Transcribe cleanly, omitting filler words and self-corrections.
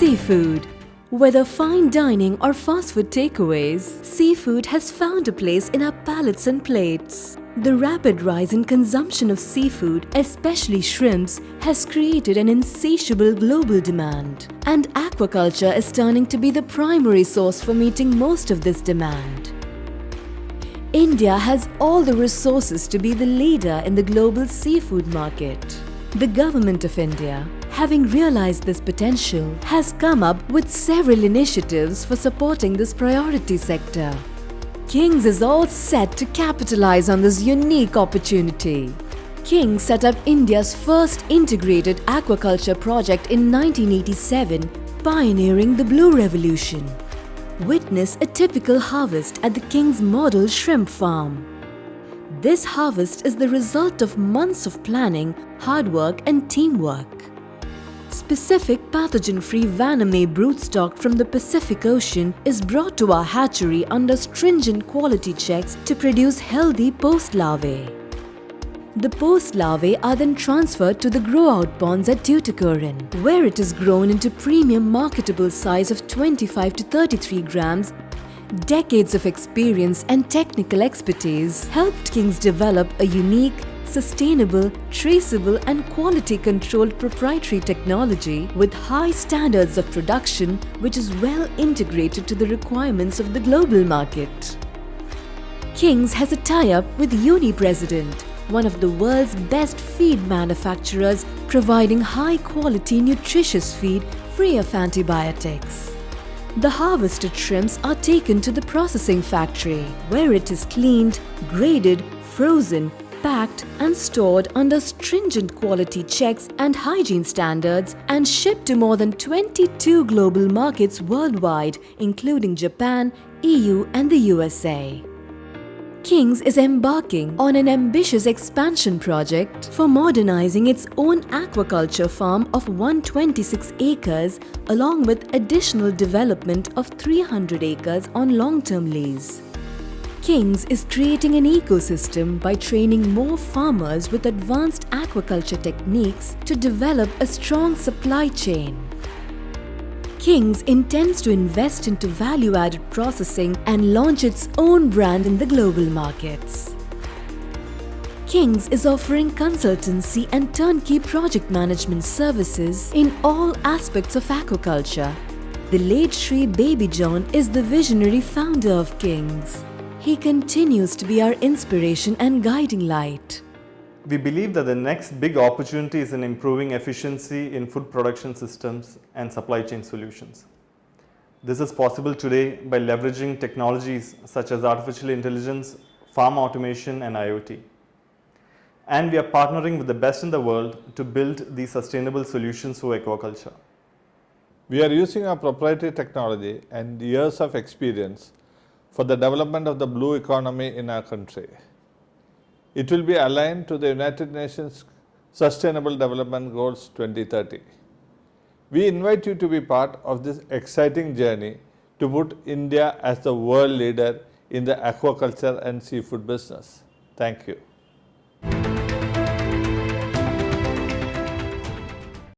Seafood. Whether fine dining or fast food takeaways, seafood has found a place in our palates and plates. The rapid rise in consumption of seafood, especially shrimps, has created an insatiable global demand. And aquaculture is turning to be the primary source for meeting most of this demand. India has all the resources to be the leader in the global seafood market. The Government of India, having realized this potential, has come up with several initiatives for supporting this priority sector. Kings is all set to capitalize on this unique opportunity. Kings set up India's first integrated aquaculture project in 1987, pioneering the Blue Revolution. Witness a typical harvest at the King's Model Shrimp Farm. This harvest is the result of months of planning, hard work and teamwork. Specific pathogen-free Vaname broodstock from the Pacific Ocean is brought to our hatchery under stringent quality checks to produce healthy post-larvae. The post-larvae are then transferred to the grow-out ponds at Tuticorin, where it is grown into premium marketable size of 25 to 33 grams. Decades of experience and technical expertise helped Kings develop a unique, sustainable, traceable and quality-controlled proprietary technology with high standards of production which is well integrated to the requirements of the global market. Kings has a tie-up with Uni-President, one of the world's best feed manufacturers, providing high-quality nutritious feed free of antibiotics. The harvested shrimps are taken to the processing factory, where it is cleaned, graded, frozen, packed and stored under stringent quality checks and hygiene standards and shipped to more than 22 global markets worldwide, including Japan, EU and the USA. Kings is embarking on an ambitious expansion project for modernizing its own aquaculture farm of 126 acres along with additional development of 300 acres on long-term lease. Kings is creating an ecosystem by training more farmers with advanced aquaculture techniques to develop a strong supply chain. Kings intends to invest into value-added processing and launch its own brand in the global markets. Kings is offering consultancy and turnkey project management services in all aspects of aquaculture. The late Shri Baby John is the visionary founder of Kings. He continues to be our inspiration and guiding light. We believe that the next big opportunity is in improving efficiency in food production systems and supply chain solutions. This is possible today by leveraging technologies such as artificial intelligence, farm automation and IoT. And we are partnering with the best in the world to build these sustainable solutions for aquaculture. We are using our proprietary technology and years of experience for the development of the blue economy in our country. It will be aligned to the United Nations Sustainable Development Goals 2030. We invite you to be part of this exciting journey to put India as the world leader in the aquaculture and seafood business. Thank you.